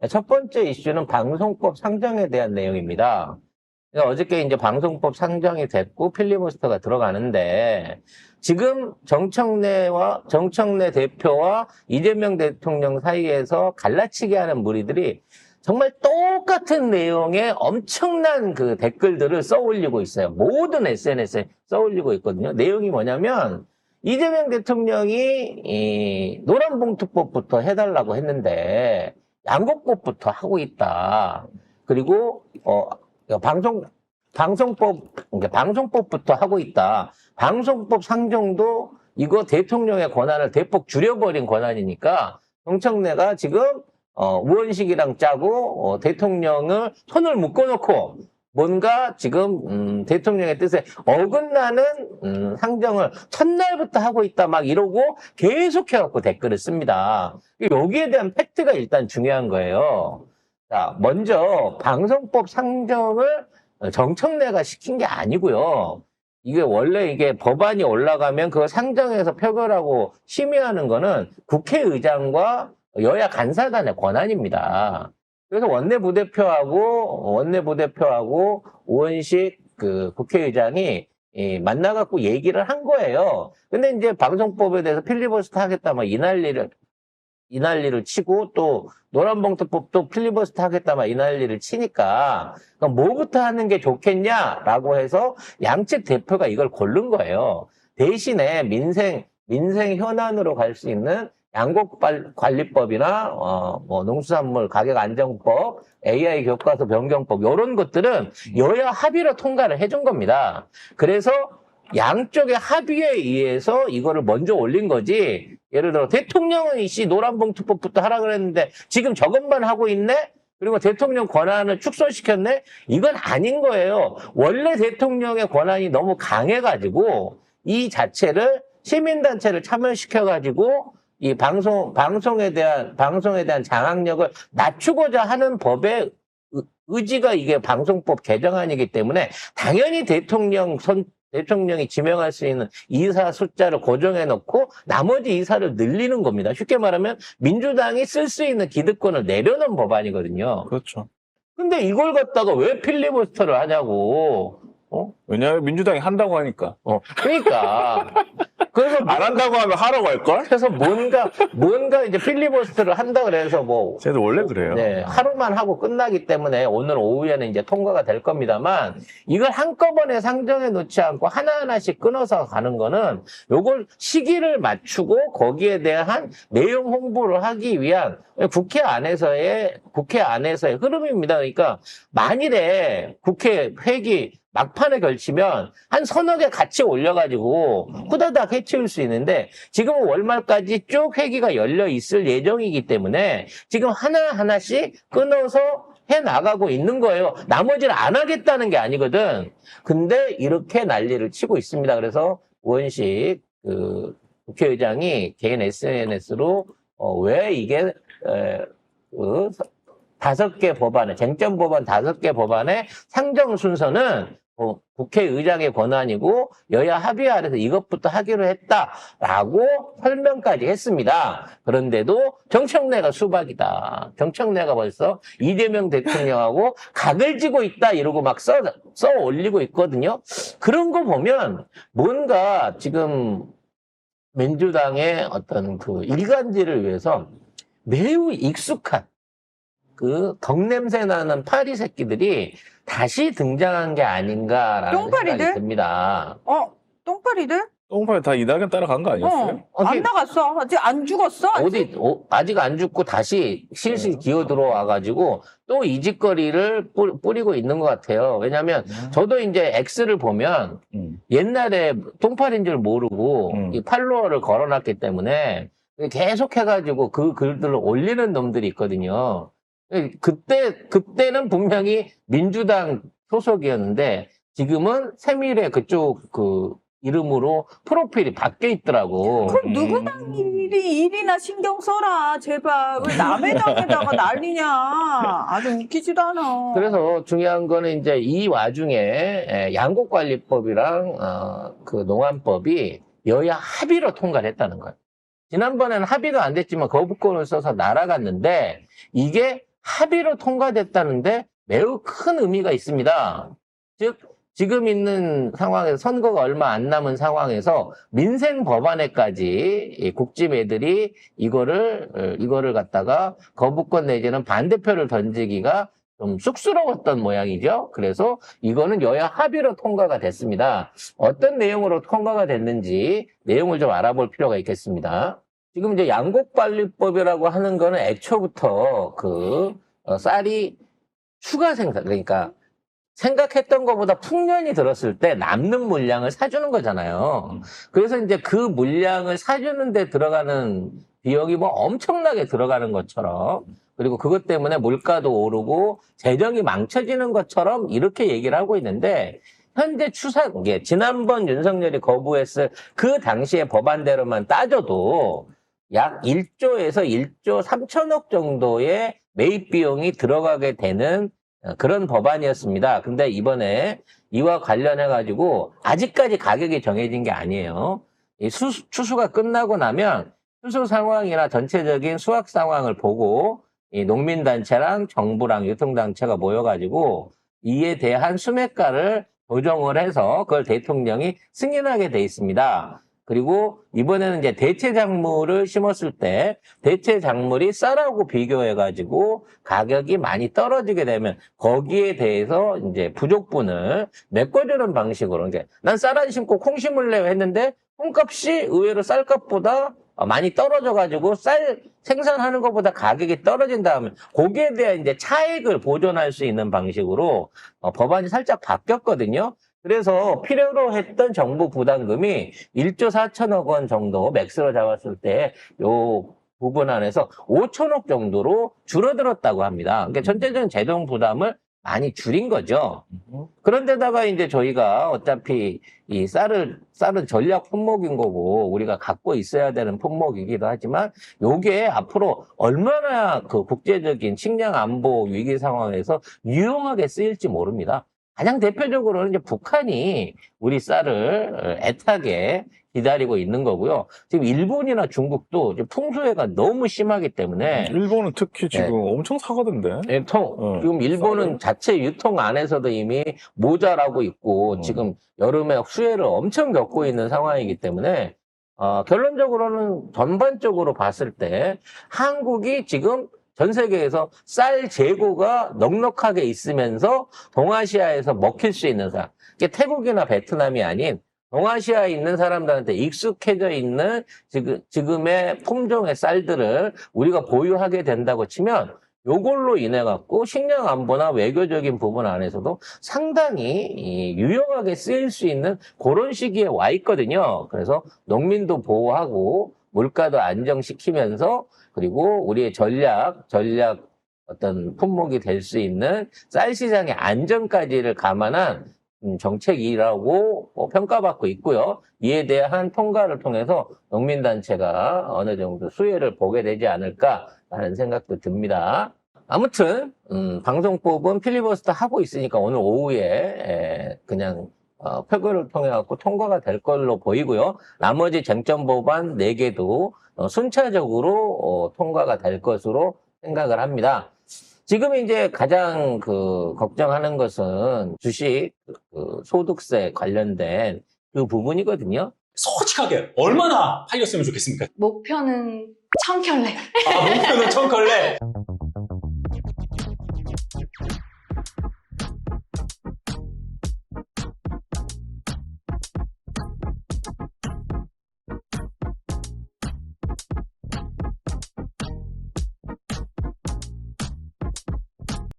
첫 번째 이슈는 방송법 상정에 대한 내용입니다. 그러니까 어저께 이제 방송법 상정이 됐고 필리버스터가 들어가는데 지금 정청래 대표와 이재명 대통령 사이에서 갈라치기 하는 무리들이 정말 똑같은 내용의 엄청난 그 댓글들을 써올리고 있어요. 모든 SNS에 써올리고 있거든요. 내용이 뭐냐면 이재명 대통령이 이 노란봉투법부터 해달라고 했는데 양곡법부터 하고 있다. 그리고 방송법부터 하고 있다. 방송법 상정도 이거 대통령의 권한을 대폭 줄여버린 권한이니까 정청래가 지금 우원식이랑 짜고 대통령을 손을 묶어놓고 뭔가 지금 대통령의 뜻에 어긋나는 상정을 첫날부터 하고 있다 막 이러고 계속해갖고 댓글을 씁니다. 여기에 대한 팩트가 일단 중요한 거예요. 자, 먼저 방송법 상정을 정청래가 시킨 게 아니고요. 이게 원래 이게 법안이 올라가면 그걸 상정해서 표결하고 심의하는 거는 국회의장과 여야 간사단의 권한입니다. 그래서 원내부대표하고 우원식 그 국회의장이 만나갖고 얘기를 한 거예요. 근데 이제 방송법에 대해서 필리버스터 하겠다 막 이 난리를 치고 또 노란봉투법도 필리버스터 하겠다 막 이 난리를 치니까 그럼 뭐부터 하는 게 좋겠냐라고 해서 양측 대표가 이걸 고른 거예요. 대신에 민생 현안으로 갈 수 있는 양곡관리법이나 뭐 농수산물 가격안정법, AI 교과서 변경법 이런 것들은 여야 합의로 통과를 해준 겁니다. 그래서 양쪽의 합의에 의해서 이거를 먼저 올린 거지. 예를 들어 대통령은 이씨 노란봉투법부터 하라 그랬는데 지금 저것만 하고 있네? 그리고 대통령 권한을 축소시켰네? 이건 아닌 거예요. 원래 대통령의 권한이 너무 강해가지고 이 자체를 시민단체를 참여시켜가지고 이 방송에 대한 장악력을 낮추고자 하는 법의 의지가 이게 방송법 개정안이기 때문에 당연히 대통령이 지명할 수 있는 이사 숫자를 고정해 놓고 나머지 이사를 늘리는 겁니다. 쉽게 말하면 민주당이 쓸 수 있는 기득권을 내려놓은 법안이거든요. 그렇죠. 근데 이걸 갖다가 왜 필리버스터를 하냐고. 왜냐하면 민주당이 한다고 하니까. 그러니까. 그래서 안 한다고 하면 하라고 할걸? 그래서 뭔가 이제 필리버스터를 한다 그래서 뭐. 쟤도 원래 그래요. 네, 하루만 하고 끝나기 때문에 오늘 오후에는 이제 통과가 될 겁니다만 이걸 한꺼번에 상정해 놓지 않고 하나하나씩 끊어서 가는 거는 요걸 시기를 맞추고 거기에 대한 내용 홍보를 하기 위한 국회 안에서의 흐름입니다. 그러니까 만일에 국회 회기 막판에 걸치면 한 서너 개 같이 올려가지고 후다닥 해치울 수 있는데 지금은 월말까지 쭉 회기가 열려 있을 예정이기 때문에 지금 하나하나씩 끊어서 해 나가고 있는 거예요. 나머지를 안 하겠다는 게 아니거든. 근데 이렇게 난리를 치고 있습니다. 그래서 우원식 국회의장이 개인 SNS로 왜 이게 쟁점 법안 5개 법안의 상정 순서는 국회의장의 권한이고 여야 합의 아래서 이것부터 하기로 했다라고 설명까지 했습니다. 그런데도 정청래가 수박이다. 정청래가 벌써 이재명 대통령하고 각을 지고 있다 이러고 막 써 올리고 있거든요. 그런 거 보면 뭔가 지금 민주당의 어떤 그 일관지를 위해서 매우 익숙한 그 덕냄새 나는 파리 새끼들이 다시 등장한 게 아닌가라는 생각이 듭니다. 똥파리들? 똥파리 다 이낙연 따라간 거 아니었어요? 안 나갔어. 아직 안 죽었어. 아직 안 죽고 다시 실실 기어 들어와가지고 또 이 짓거리를 뿌리고 있는 것 같아요. 왜냐하면 저도 이제 X를 보면 옛날에 똥파리인 줄 모르고 이 팔로워를 걸어놨기 때문에 계속 해가지고 그 글들을 올리는 놈들이 있거든요. 그때는 분명히 민주당 소속이었는데 지금은 새누리당 그쪽 그 이름으로 프로필이 바뀌어 있더라고. 그럼 누구 당 일이나 신경 써라 제발. 왜 남의 당에다가 난리냐. 아주 웃기지도 않아. 그래서 중요한 거는 이제 이 와중에 양곡관리법이랑 그 농안법이 여야 합의로 통과를 했다는 거예요. 지난번에는 합의가 안 됐지만 거부권을 써서 날아갔는데 이게 합의로 통과됐다는데 매우 큰 의미가 있습니다. 즉 지금 있는 상황에서 선거가 얼마 안 남은 상황에서 민생 법안에까지 이 국집애들이 이거를 갖다가 거부권 내지는 반대표를 던지기가 좀 쑥스러웠던 모양이죠. 그래서 이거는 여야 합의로 통과가 됐습니다. 어떤 내용으로 통과가 됐는지 내용을 좀 알아볼 필요가 있겠습니다. 지금 이제 양곡관리법이라고 하는 거는 애초부터 쌀이 추가 생산, 그러니까 생각했던 것보다 풍년이 들었을 때 남는 물량을 사주는 거잖아요. 그래서 이제 그 물량을 사주는 데 들어가는 비용이 뭐 엄청나게 들어가는 것처럼, 그리고 그것 때문에 물가도 오르고 재정이 망쳐지는 것처럼 이렇게 얘기를 하고 있는데, 현재 이게 지난번 윤석열이 거부했을 그 당시의 법안대로만 따져도 약 1조에서 1조 3천억 정도의 매입 비용이 들어가게 되는 그런 법안이었습니다. 근데 이번에 이와 관련해가지고 아직까지 가격이 정해진 게 아니에요. 이 추수가 끝나고 나면 추수 상황이나 전체적인 수확 상황을 보고 이 농민단체랑 정부랑 유통단체가 모여가지고 이에 대한 수매가를 조정을 해서 그걸 대통령이 승인하게 돼 있습니다. 그리고 이번에는 이제 대체 작물을 심었을 때 대체 작물이 쌀하고 비교해가지고 가격이 많이 떨어지게 되면 거기에 대해서 이제 부족분을 메꿔주는 방식으로, 이제 난 쌀 안 심고 콩 심을래요 했는데 콩값이 의외로 쌀값보다 많이 떨어져가지고 쌀 생산하는 것보다 가격이 떨어진 다음에 거기에 대한 이제 차익을 보존할 수 있는 방식으로 법안이 살짝 바뀌었거든요. 그래서 필요로 했던 정부 부담금이 1조 4천억 원 정도 맥스로 잡았을 때 요 부분 안에서 5천억 정도로 줄어들었다고 합니다. 그러니까 전체적인 재정 부담을 많이 줄인 거죠. 그런데다가 이제 저희가 어차피 이 쌀은 전략 품목인 거고 우리가 갖고 있어야 되는 품목이기도 하지만 요게 앞으로 얼마나 그 국제적인 식량 안보 위기 상황에서 유용하게 쓰일지 모릅니다. 가장 대표적으로는 이제 북한이 우리 쌀을 애타게 기다리고 있는 거고요. 지금 일본이나 중국도 이제 풍수해가 너무 심하기 때문에 일본은 특히 지금 엄청 사가던데. 지금 일본은 자체 유통 안에서도 이미 모자라고 있고 지금 여름에 수해를 엄청 겪고 있는 상황이기 때문에 결론적으로는 전반적으로 봤을 때 한국이 지금 전 세계에서 쌀 재고가 넉넉하게 있으면서 동아시아에서 먹힐 수 있는 사람, 태국이나 베트남이 아닌 동아시아에 있는 사람들한테 익숙해져 있는 지금의 품종의 쌀들을 우리가 보유하게 된다고 치면 요걸로 인해 갖고 식량 안보나 외교적인 부분 안에서도 상당히 유용하게 쓰일 수 있는 그런 시기에 와 있거든요. 그래서 농민도 보호하고 물가도 안정시키면서 그리고 우리의 전략 어떤 품목이 될 수 있는 쌀 시장의 안정까지를 감안한 정책이라고 평가받고 있고요. 이에 대한 통과를 통해서 농민단체가 어느 정도 수혜를 보게 되지 않을까라는 생각도 듭니다. 아무튼 방송법은 필리버스터 하고 있으니까 오늘 오후에 그냥 표결을 통해 갖고 통과가 될 걸로 보이고요. 나머지 쟁점 법안 4개도 순차적으로 통과가 될 것으로 생각을 합니다. 지금 이제 가장 걱정하는 것은 주식 소득세 관련된 그 부분이거든요. 솔직하게 얼마나 팔렸으면 좋겠습니까? 목표는 1000켤레. 목표는 1000켤레.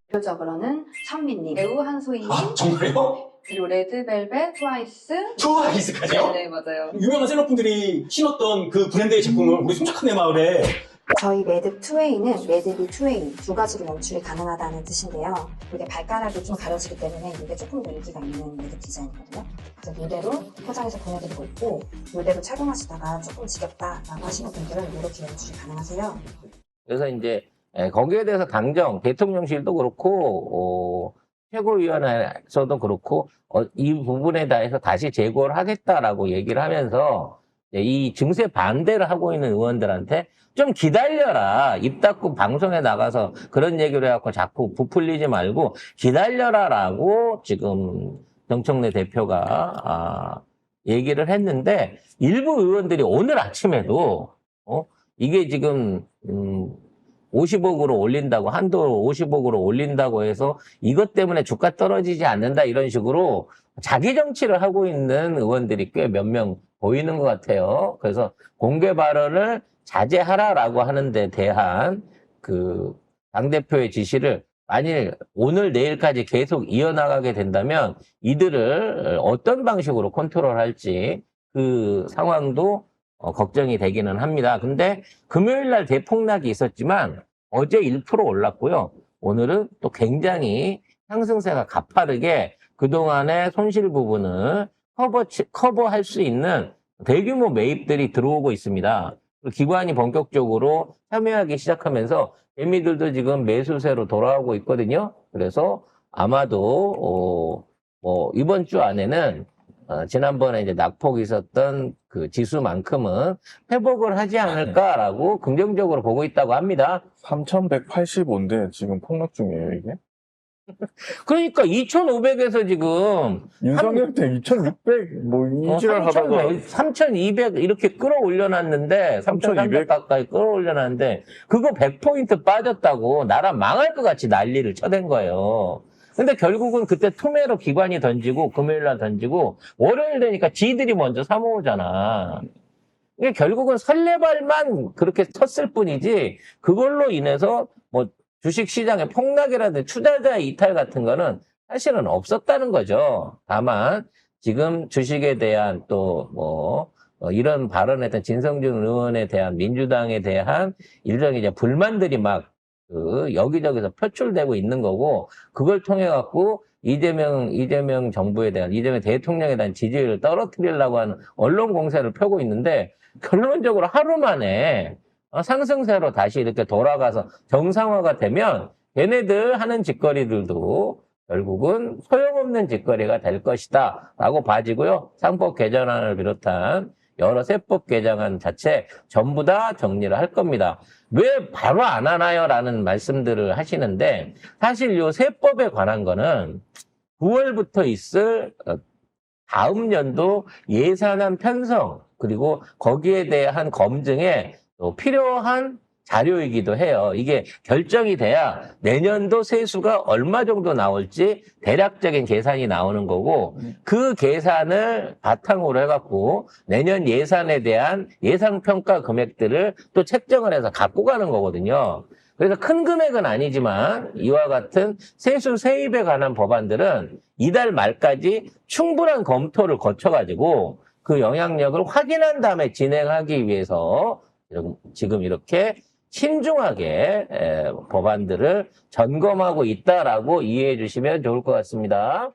대표적으로는 찬미님, 배우 한소희님, 정말요? 그리고 레드벨벳, 트와이스까지요? 네, 맞아요. 유명한 셀럽분들이 신었던 그 브랜드의 제품을 우리 손착한 내 마을에. 저희 매듭 투웨이는 매듭이 투웨이 두 가지로 연출이 가능하다는 뜻인데요. 이게 발가락이 좀 가려지기 때문에 이게 조금 더 인기가 있는 매듭 디자인이거든요. 그래서 이대로 포장해서 보내드리고 있고 이대로 착용하시다가 조금 지겹다라고 하시는 분들은 이렇게 연출이 가능하세요. 그래서 이제 거기에 대해서 당정 대통령실도 그렇고 최고위원회에서도 그렇고 이 부분에 대해서 다시 재고를 하겠다라고 얘기를 하면서 이 증세 반대를 하고 있는 의원들한테 좀 기다려라. 입 닫고 방송에 나가서 그런 얘기를 해갖고 자꾸 부풀리지 말고 기다려라라고 지금 정청래 대표가 얘기를 했는데 일부 의원들이 오늘 아침에도 이게 지금 50억으로 올린다고 한도 50억으로 올린다고 해서 이것 때문에 주가 떨어지지 않는다 이런 식으로 자기 정치를 하고 있는 의원들이 꽤 몇 명 보이는 것 같아요. 그래서 공개 발언을 자제하라라고 하는 데 대한 그 당대표의 지시를 만일 오늘 내일까지 계속 이어나가게 된다면 이들을 어떤 방식으로 컨트롤할지 그 상황도 걱정이 되기는 합니다. 근데 금요일 날 대폭락이 있었지만 어제 1% 올랐고요. 오늘은 또 굉장히 상승세가 가파르게 그동안의 손실 부분을 커버할 수 있는 대규모 매입들이 들어오고 있습니다. 기관이 본격적으로 참여하기 시작하면서 개미들도 지금 매수세로 돌아오고 있거든요. 그래서 아마도 이번 주 안에는 지난번에 이제 낙폭이 있었던 그 지수만큼은 회복을 하지 않을까라고 긍정적으로 보고 있다고 합니다. 3,185인데 지금 폭락 중이에요, 이게? 그러니까 2,500에서 지금 윤석열 때 2,600 뭐 이지랄 하다가 3,200 이렇게 끌어올려놨는데 3,200 가까이 끌어올려놨는데 그거 100포인트 빠졌다고 나라 망할 것 같이 난리를 쳐댄 거예요. 근데 결국은 그때 투매로 기관이 던지고 금요일날 던지고 월요일 되니까 지들이 먼저 사모으잖아. 이게 결국은 설레발만 그렇게 쳤을 뿐이지 그걸로 인해서 뭐 주식시장의 폭락이라든지 투자자의 이탈 같은 거는 사실은 없었다는 거죠. 다만 지금 주식에 대한 또 이런 발언에 대한 진성준 의원에 대한 민주당에 대한 일종의 이제 불만들이 막 여기저기서 표출되고 있는 거고 그걸 통해 갖고 이재명 정부에 대한 이재명 대통령에 대한 지지율을 떨어뜨리려고 하는 언론 공세를 펴고 있는데 결론적으로 하루 만에 상승세로 다시 이렇게 돌아가서 정상화가 되면 얘네들 하는 짓거리들도 결국은 소용없는 짓거리가 될 것이다 라고 봐지고요. 상법 개정안을 비롯한 여러 세법 개정안 자체 전부 다 정리를 할 겁니다. 왜 바로 안 하나요? 라는 말씀들을 하시는데 사실 요 세법에 관한 거는 9월부터 있을 다음 연도 예산안 편성 그리고 거기에 대한 검증에 또 필요한 자료이기도 해요. 이게 결정이 돼야 내년도 세수가 얼마 정도 나올지 대략적인 계산이 나오는 거고 그 계산을 바탕으로 해갖고 내년 예산에 대한 예상평가 금액들을 또 책정을 해서 갖고 가는 거거든요. 그래서 큰 금액은 아니지만 이와 같은 세수 세입에 관한 법안들은 이달 말까지 충분한 검토를 거쳐가지고 그 영향력을 확인한 다음에 진행하기 위해서 지금 이렇게 신중하게 법안들을 점검하고 있다라고 이해해 주시면 좋을 것 같습니다.